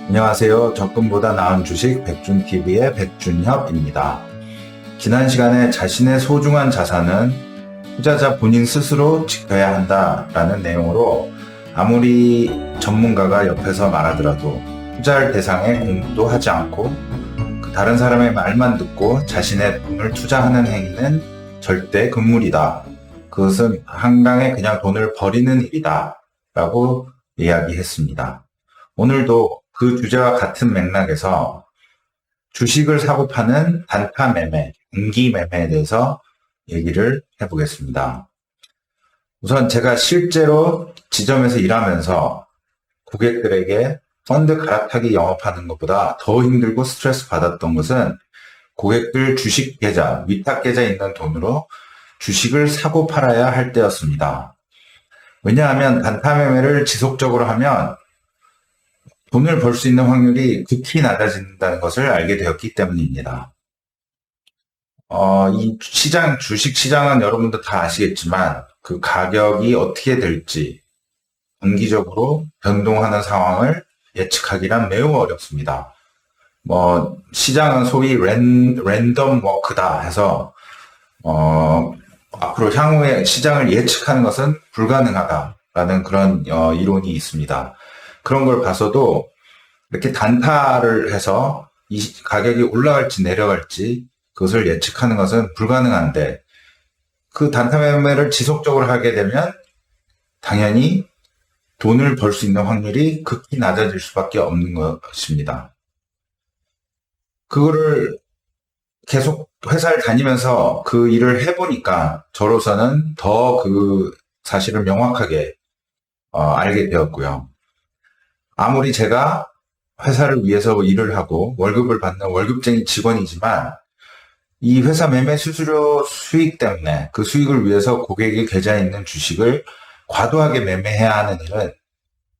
안녕하세요. 적금보다 나은 주식 백준TV의 백준협입니다. 지난 시간에 자신의 소중한 자산은 투자자 본인 스스로 지켜야 한다라는 내용으로 아무리 전문가가 옆에서 말하더라도 투자할 대상에 공부도 하지 않고 다른 사람의 말만 듣고 자신의 돈을 투자하는 행위는 절대 금물이다. 그것은 한강에 그냥 돈을 버리는 일이다. 라고 이야기했습니다. 오늘도 그 주제와 같은 맥락에서 주식을 사고 파는 단타 매매, 단기 매매에 대해서 얘기를 해보겠습니다. 우선 제가 실제로 지점에서 일하면서 고객들에게 펀드 갈아타기 영업하는 것보다 더 힘들고 스트레스 받았던 것은 고객들 주식 계좌, 위탁 계좌 있는 돈으로 주식을 사고 팔아야 할 때였습니다. 왜냐하면 단타 매매를 지속적으로 하면 돈을 벌 수 있는 확률이 극히 낮아진다는 것을 알게 되었기 때문입니다. 이 시장, 주식 시장은 여러분도 다 아시겠지만 그 가격이 어떻게 될지 단기적으로 변동하는 상황을 예측하기란 매우 어렵습니다. 시장은 소위 랜덤 워크다 해서, 앞으로 향후에 시장을 예측하는 것은 불가능하다라는 그런 이론이 있습니다. 그런 걸 봐서도 이렇게 단타를 해서 이 가격이 올라갈지 내려갈지 그것을 예측하는 것은 불가능한데 그 단타 매매를 지속적으로 하게 되면 당연히 돈을 벌 수 있는 확률이 극히 낮아질 수밖에 없는 것입니다. 그거를 계속 회사를 다니면서 그 일을 해보니까 저로서는 더 그 사실을 명확하게 알게 되었고요. 아무리 제가 회사를 위해서 일을 하고 월급을 받는 월급쟁이 직원이지만 이 회사 매매 수수료 수익 때문에 그 수익을 위해서 고객의 계좌에 있는 주식을 과도하게 매매해야 하는 일은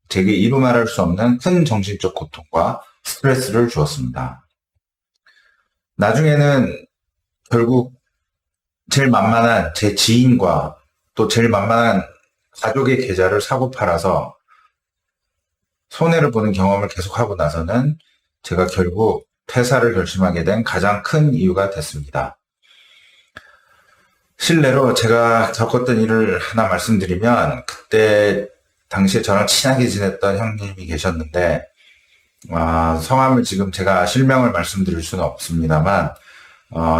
제게 이루 말할 수 없는 큰 정신적 고통과 스트레스를 주었습니다. 나중에는 결국 제일 만만한 제 지인과 또 제일 만만한 가족의 계좌를 사고 팔아서 손해를 보는 경험을 계속하고 나서는 제가 결국 퇴사를 결심하게 된 가장 큰 이유가 됐습니다. 실례로 제가 겪었던 일을 하나 말씀드리면 그때 당시에 저랑 친하게 지냈던 형님이 계셨는데 성함을 지금 제가 실명을 말씀드릴 수는 없습니다만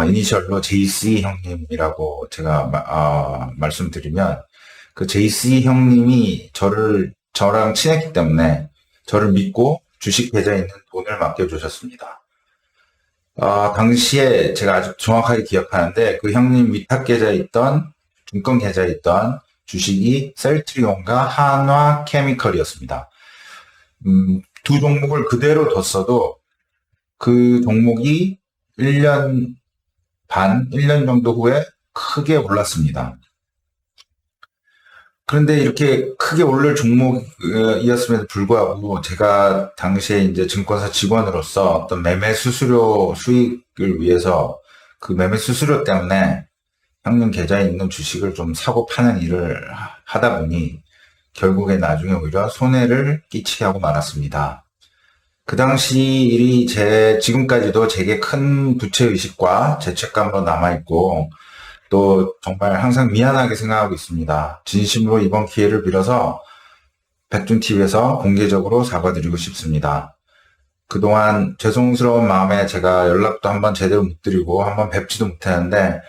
이니셜로 JC 형님이라고 제가 말씀드리면 그 JC 형님이 저랑 친했기 때문에 저를 믿고 주식 계좌에 있는 돈을 맡겨주셨습니다. 당시에 제가 아주 정확하게 기억하는데 그 형님 위탁 계좌에 있던 증권 계좌에 있던 주식이 셀트리온과 한화케미컬이었습니다. 두 종목을 그대로 뒀어도 그 종목이 1년 정도 후에 크게 올랐습니다. 그런데 이렇게 크게 오를 종목이었음에도 불구하고 제가 당시에 이제 증권사 직원으로서 어떤 매매 수수료 수익을 위해서 그 매매 수수료 때문에 형님 계좌에 있는 주식을 좀 사고 파는 일을 하다 보니 결국에 나중에 오히려 손해를 끼치게 하고 말았습니다. 그 당시 일이 지금까지도 제게 큰 부채의식과 죄책감으로 남아있고 또 정말 항상 미안하게 생각하고 있습니다. 진심으로 이번 기회를 빌어서 백준TV에서 공개적으로 사과드리고 싶습니다. 그동안 죄송스러운 마음에 제가 연락도 한번 제대로 못 드리고 한번 뵙지도 못했는데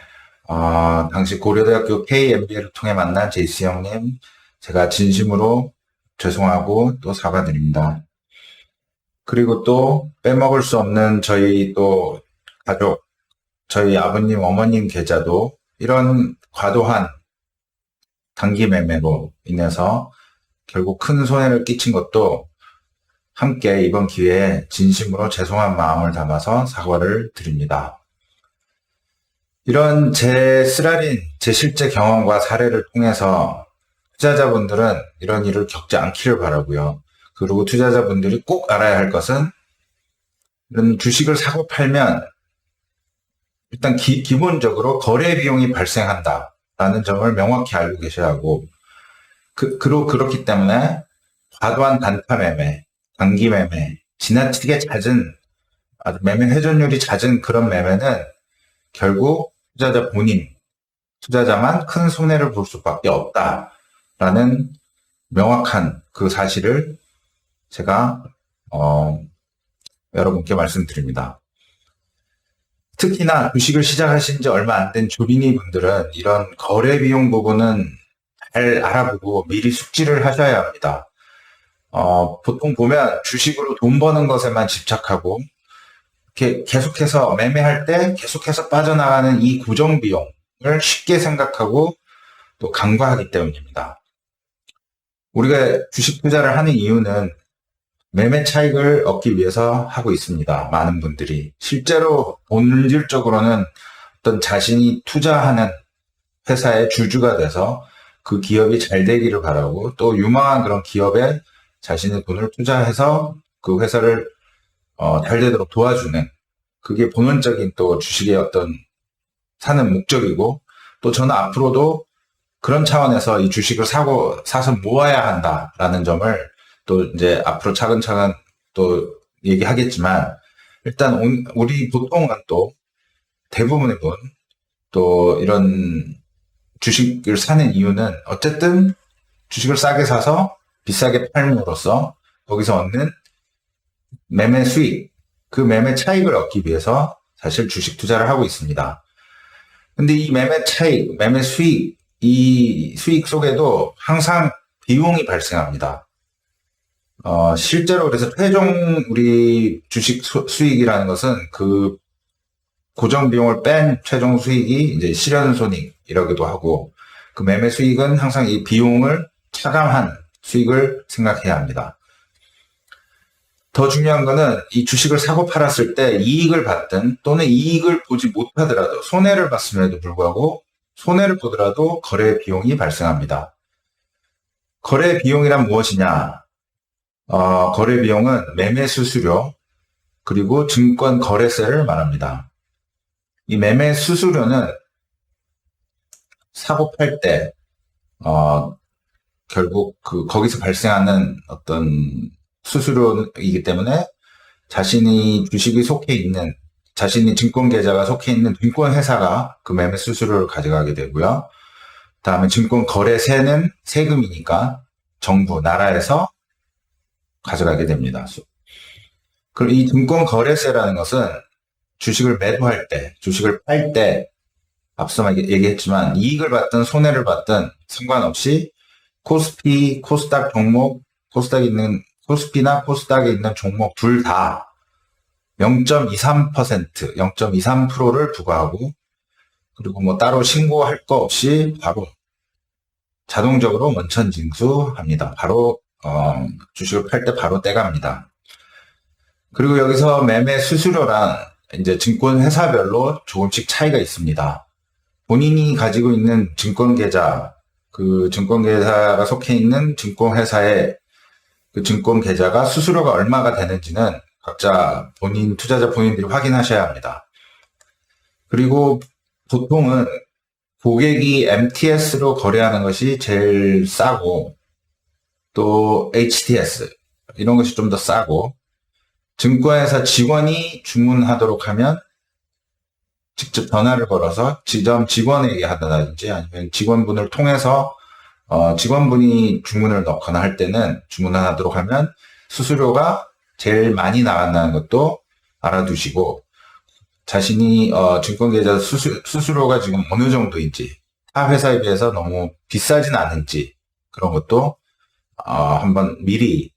당시 고려대학교 KMBA를 통해 만난 제이씨 형님 제가 진심으로 죄송하고 또 사과드립니다. 그리고 또 빼먹을 수 없는 저희 또 가족, 저희 아버님, 어머님 계좌도 이런 과도한 단기 매매로 인해서 결국 큰 손해를 끼친 것도 함께 이번 기회에 진심으로 죄송한 마음을 담아서 사과를 드립니다. 이런 제 쓰라린 제 실제 경험과 사례를 통해서 투자자분들은 이런 일을 겪지 않기를 바라고요. 그리고 투자자분들이 꼭 알아야 할 것은 이런 주식을 사고 팔면 일단 기본적으로 거래 비용이 발생한다라는 점을 명확히 알고 계셔야 하고 그렇기 때문에 과도한 단타 매매, 단기 매매 지나치게 잦은, 아주 매매 회전율이 잦은 그런 매매는 결국 투자자 본인, 투자자만 큰 손해를 볼 수밖에 없다라는 명확한 그 사실을 제가 여러분께 말씀드립니다. 특히나 주식을 시작하신 지 얼마 안 된 주린이 분들은 이런 거래 비용 부분은 잘 알아보고 미리 숙지를 하셔야 합니다. 보통 보면 주식으로 돈 버는 것에만 집착하고 이렇게 계속해서 매매할 때 계속해서 빠져나가는 이 고정 비용을 쉽게 생각하고 또 간과하기 때문입니다. 우리가 주식 투자를 하는 이유는 매매 차익을 얻기 위해서 하고 있습니다. 많은 분들이. 실제로 본질적으로는 어떤 자신이 투자하는 회사의 주주가 돼서 그 기업이 잘 되기를 바라고 또 유망한 그런 기업에 자신의 돈을 투자해서 그 회사를 잘 되도록 도와주는 그게 본원적인 또 주식의 어떤 사는 목적이고 또 저는 앞으로도 그런 차원에서 이 주식을 사서 모아야 한다라는 점을 또 이제 앞으로 차근차근 또 얘기하겠지만 일단 우리 보통은 또 대부분의 분 또 이런 주식을 사는 이유는 어쨌든 주식을 싸게 사서 비싸게 팔므로써 거기서 얻는 매매 수익, 그 매매 차익을 얻기 위해서 사실 주식 투자를 하고 있습니다. 근데 이 매매 차익, 매매 수익, 이 수익 속에도 항상 비용이 발생합니다. 실제로 그래서 최종 우리 주식 수익이라는 것은 그 고정 비용을 뺀 최종 수익이 이제 실현손익이라고도 하고 그 매매 수익은 항상 이 비용을 차감한 수익을 생각해야 합니다. 더 중요한 거는 이 주식을 사고 팔았을 때 이익을 받든 또는 이익을 보지 못하더라도 손해를 봤음에도 불구하고 손해를 보더라도 거래 비용이 발생합니다. 거래 비용이란 무엇이냐? 거래 비용은 매매 수수료 그리고 증권 거래세를 말합니다. 이 매매 수수료는 사고 팔 때 결국 거기서 발생하는 어떤 수수료이기 때문에 자신이 주식이 속해 있는 자신이 증권 계좌가 속해 있는 증권 회사가 그 매매 수수료를 가져가게 되고요. 다음에 증권 거래세는 세금이니까 정부 나라에서 가져가게 됩니다. 그리고 이 증권 거래세라는 것은 주식을 매도할 때, 주식을 팔 때 앞서 얘기했지만 이익을 받든 손해를 받든 상관없이 코스피, 코스닥 종목, 코스피나 코스닥에 있는 종목 둘 다 0.23%, 0.23%를 부과하고 그리고 뭐 따로 신고할 거 없이 바로 자동적으로 원천 징수합니다. 바로 주식을 팔 때 바로 떼갑니다. 그리고 여기서 매매 수수료란 이제 증권 회사별로 조금씩 차이가 있습니다. 본인이 가지고 있는 증권 계좌, 그 증권 계좌가 속해 있는 증권 회사의 그 증권 계좌가 수수료가 얼마가 되는지는 각자 투자자 본인들이 확인하셔야 합니다. 그리고 보통은 고객이 MTS로 거래하는 것이 제일 싸고 또 HTS 이런 것이 좀 더 싸고 증권회사 직원이 주문하도록 하면 직접 전화를 걸어서 지점 직원에게 하든지 아니면 직원분을 통해서 직원분이 주문을 넣거나 할 때는 주문하도록 하면 수수료가 제일 많이 나간다는 것도 알아두시고 자신이 증권계좌 수수료가 지금 어느 정도인지 타 회사에 비해서 너무 비싸진 않은지 그런 것도 한번 미리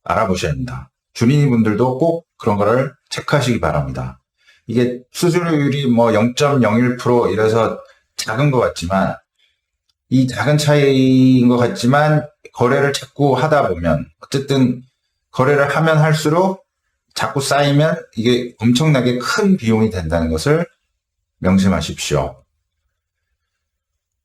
알아보셔야 합니다. 주린이 분들도 꼭 그런 거를 체크하시기 바랍니다. 이게 수수료율이 뭐 0.01% 이래서 작은 것 같지만 이 작은 차이인 것 같지만 거래를 자꾸 하다 보면 어쨌든 거래를 하면 할수록 자꾸 쌓이면 이게 엄청나게 큰 비용이 된다는 것을 명심하십시오.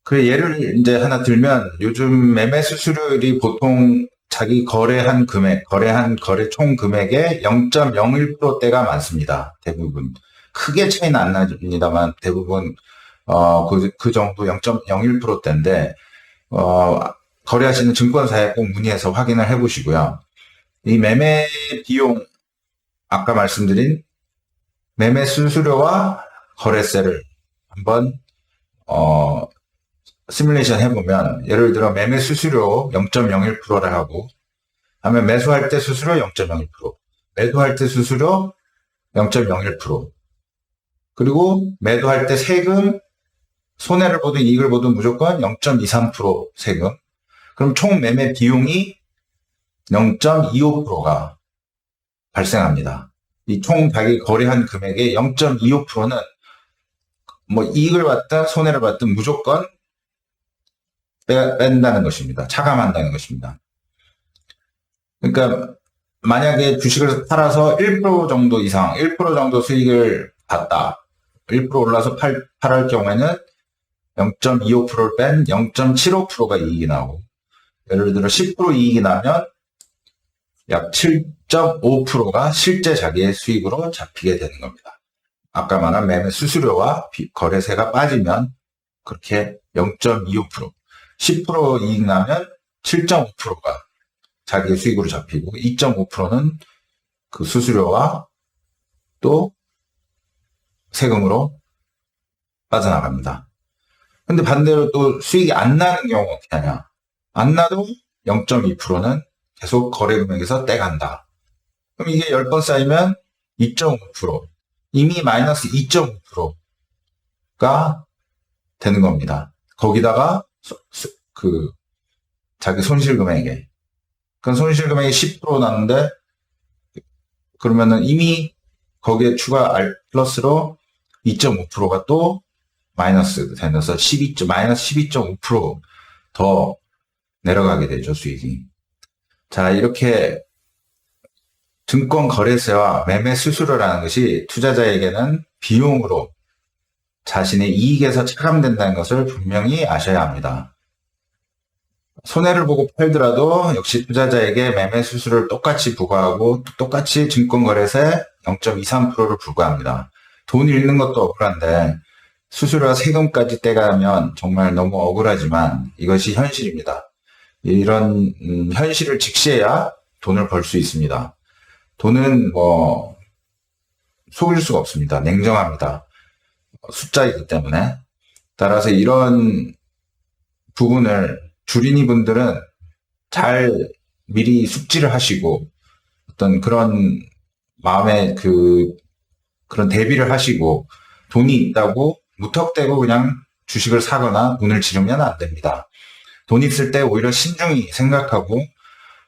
그 예를 이제 하나 들면 요즘 매매 수수료율이 보통 자기 거래한 거래 총 금액의 0.01%대가 많습니다. 대부분. 크게 차이는 안 납니다만 대부분 그 정도 0.01%대인데 거래하시는 증권사에 꼭 문의해서 확인을 해보시고요. 이 매매 비용 아까 말씀드린 매매 수수료와 거래세를 한번 시뮬레이션 해보면, 예를 들어 매매 수수료 0.01%를 하고, 하면 매수할 때 수수료 0.01%, 매도할 때 수수료 0.01%, 그리고 매도할 때 세금, 손해를 보든 이익을 보든 무조건 0.23% 세금. 그럼 총 매매 비용이 0.25%가 발생합니다. 이 총 자기 거래한 금액의 0.25%는 뭐 이익을 받든 손해를 받든 무조건 뺀다는 것입니다. 차감한다는 것입니다. 그러니까 만약에 주식을 팔아서 1% 정도 이상, 1% 정도 수익을 봤다. 1% 올라서 팔할 경우에는 0.25%를 뺀 0.75%가 이익이 나오고, 예를 들어 10% 이익이 나면 약 7.5%가 실제 자기의 수익으로 잡히게 되는 겁니다. 아까 말한 매매 수수료와 거래세가 빠지면 그렇게 0.25%, 10% 이익 나면 7.5%가 자기의 수익으로 잡히고 2.5%는 그 수수료와 또 세금으로 빠져나갑니다. 근데 반대로 또 수익이 안 나는 경우 어떻게 하냐? 안 나도 0.2%는 계속 거래 금액에서 떼간다. 그럼 이게 10번 쌓이면 2.5%, 이미 마이너스 2.5%가 되는 겁니다. 거기다가 자기 손실 금액에, 그 손실 금액이 10% 나는데, 그러면은 이미 거기에 추가 플러스로 2.5%가 또 마이너스 되면서 마이너스 12.5% 더 내려가게 되죠, 수익이. 자, 이렇게 증권 거래세와 매매 수수료라는 것이 투자자에게는 비용으로 자신의 이익에서 차감된다는 것을 분명히 아셔야 합니다. 손해를 보고 팔더라도 역시 투자자에게 매매 수수료를 똑같이 부과하고 똑같이 증권 거래세 0.23%를 부과합니다. 돈 잃는 것도 억울한데 수수료와 세금까지 떼가면 정말 너무 억울하지만 이것이 현실입니다. 이런 현실을 직시해야 돈을 벌 수 있습니다. 돈은 뭐 속일 수가 없습니다. 냉정합니다. 숫자이기 때문에. 따라서 이런 부분을 주린이 분들은 잘 미리 숙지를 하시고 어떤 그런 마음의 그런 대비를 하시고, 돈이 있다고 무턱대고 그냥 주식을 사거나 돈을 지르면 안 됩니다. 돈 있을 때 오히려 신중히 생각하고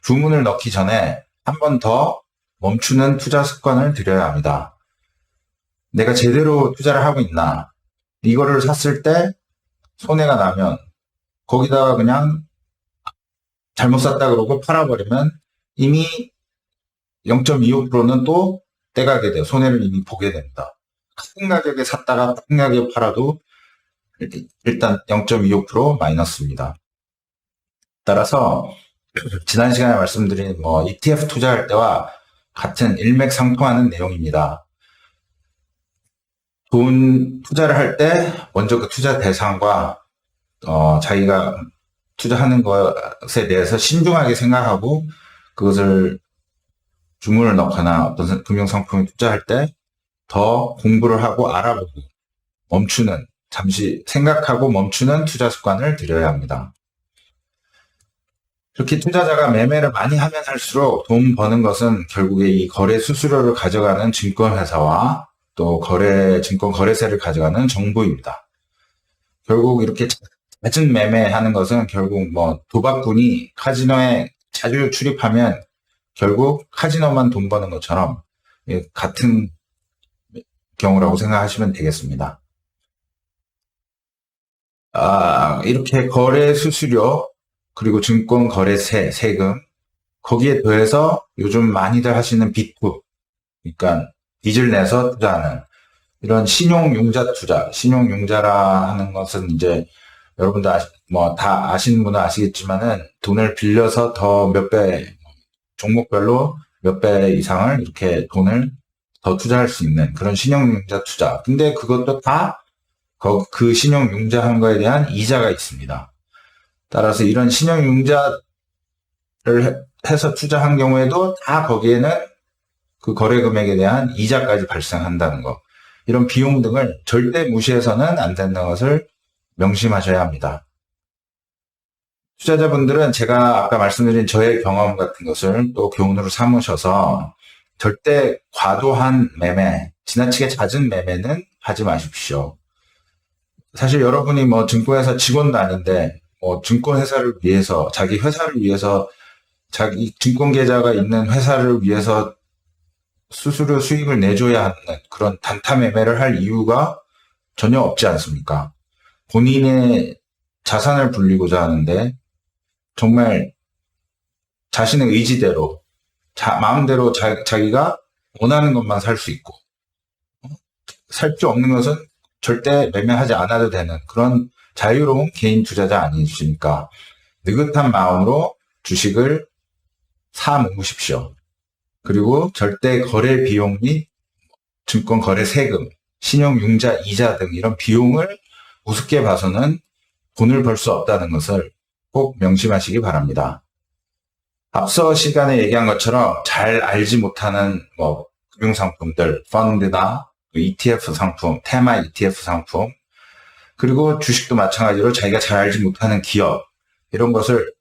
주문을 넣기 전에 한 번 더 멈추는 투자 습관을 들여야 합니다. 내가 제대로 투자를 하고 있나? 이거를 샀을 때 손해가 나면 거기다가 그냥 잘못 샀다 그러고 팔아버리면 이미 0.25%는 또 떼가게 돼요. 손해를 이미 보게 됩니다. 큰 가격에 샀다가 큰 가격에 팔아도 일단 0.25% 마이너스입니다. 따라서 지난 시간에 말씀드린 ETF 투자할 때와 같은 일맥상통하는 내용입니다. 돈 투자를 할 때 먼저 그 투자 대상과 자기가 투자하는 것에 대해서 신중하게 생각하고 그것을 주문을 넣거나 어떤 금융상품을 투자할 때 더 공부를 하고 알아보고 잠시 생각하고 멈추는 투자 습관을 들여야 합니다. 이렇게 투자자가 매매를 많이 하면 할수록 돈 버는 것은 결국에 이 거래 수수료를 가져가는 증권회사와 또 증권 거래세를 가져가는 정부입니다. 결국 이렇게 잦은 매매하는 것은 결국 도박꾼이 카지노에 자주 출입하면 결국 카지노만 돈 버는 것처럼 같은 경우라고 생각하시면 되겠습니다. 이렇게 거래 수수료, 그리고 증권 거래세, 세금, 거기에 더해서 요즘 많이들 하시는 비투, 그러니까 빚을 내서 투자하는 이런 신용융자 투자, 신용융자라 하는 것은 이제 여러분들 다 아시는 분은 아시겠지만은 돈을 빌려서 더 몇 배, 종목별로 몇 배 이상을 이렇게 돈을 더 투자할 수 있는 그런 신용융자 투자. 근데 그것도 다 그 신용융자한 거에 대한 이자가 있습니다. 따라서 이런 신용융자를 해서 투자한 경우에도 다 거기에는 그 거래 금액에 대한 이자까지 발생한다는 거. 이런 비용 등을 절대 무시해서는 안 되는 것을 명심하셔야 합니다. 투자자분들은 제가 아까 말씀드린 저의 경험 같은 것을 또 교훈으로 삼으셔서 절대 과도한 매매, 지나치게 잦은 매매는 하지 마십시오. 사실 여러분이 뭐 증권회사 직원도 아닌데 뭐 증권회사를 위해서, 자기 회사를 위해서, 자기 증권계좌가 있는 회사를 위해서 수수료 수익을 내줘야 하는 그런 단타 매매를 할 이유가 전혀 없지 않습니까? 본인의 자산을 불리고자 하는데 정말 자신의 의지대로, 마음대로 자기가 원하는 것만 살 수 있고, 살 수 없는 것은 절대 매매하지 않아도 되는 그런 자유로운 개인 투자자 아니십니까? 느긋한 마음으로 주식을 사 모으십시오. 그리고 절대 거래 비용 및 증권 거래 세금, 신용융자 이자 등 이런 비용을 우습게 봐서는 돈을 벌 수 없다는 것을 꼭 명심하시기 바랍니다. 앞서 시간에 얘기한 것처럼 잘 알지 못하는 뭐 금융상품들, 펀드나 ETF 상품, 테마 ETF 상품, 그리고 주식도 마찬가지로 자기가 잘 알지 못하는 기업, 이런 것을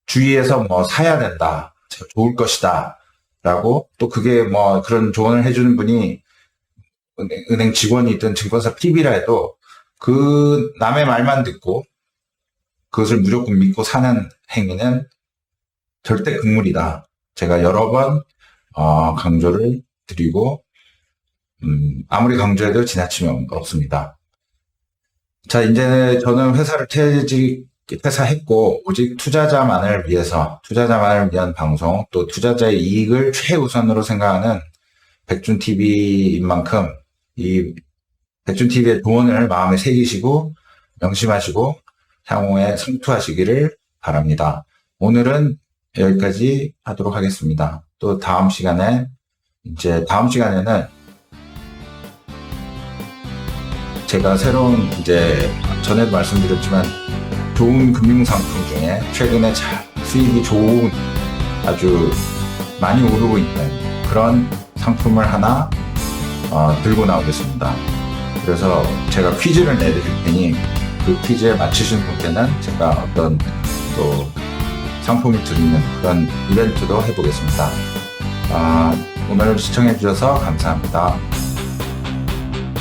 주의해서 뭐 사야 된다, 좋을 것이다 라고, 또 그게 뭐 그런 조언을 해주는 분이 은행 직원이든 증권사 PB라 해도 그 남의 말만 듣고 그것을 무조건 믿고 사는 행위는 절대 금물이다. 제가 여러 번 강조를 드리고 아무리 강조해도 지나치면 없습니다. 자, 이제 저는 회사를 퇴사했고 오직 투자자만을 위한 방송, 또 투자자의 이익을 최우선으로 생각하는 백준TV인 만큼 이 백준TV의 조언을 마음에 새기시고 명심하시고 향후에 성투하시기를 바랍니다. 오늘은 여기까지 하도록 하겠습니다. 또 다음 시간에는 제가 새로운 전에도 말씀드렸지만 좋은 금융상품 중에 최근에 수익이 좋은, 아주 많이 오르고 있는 그런 상품을 하나 들고 나오겠습니다. 그래서 제가 퀴즈를 내드릴 테니 그 퀴즈에 맞추신 분께는 제가 어떤 또 상품을 드리는 그런 이벤트도 해보겠습니다. 오늘 시청해 주셔서 감사합니다.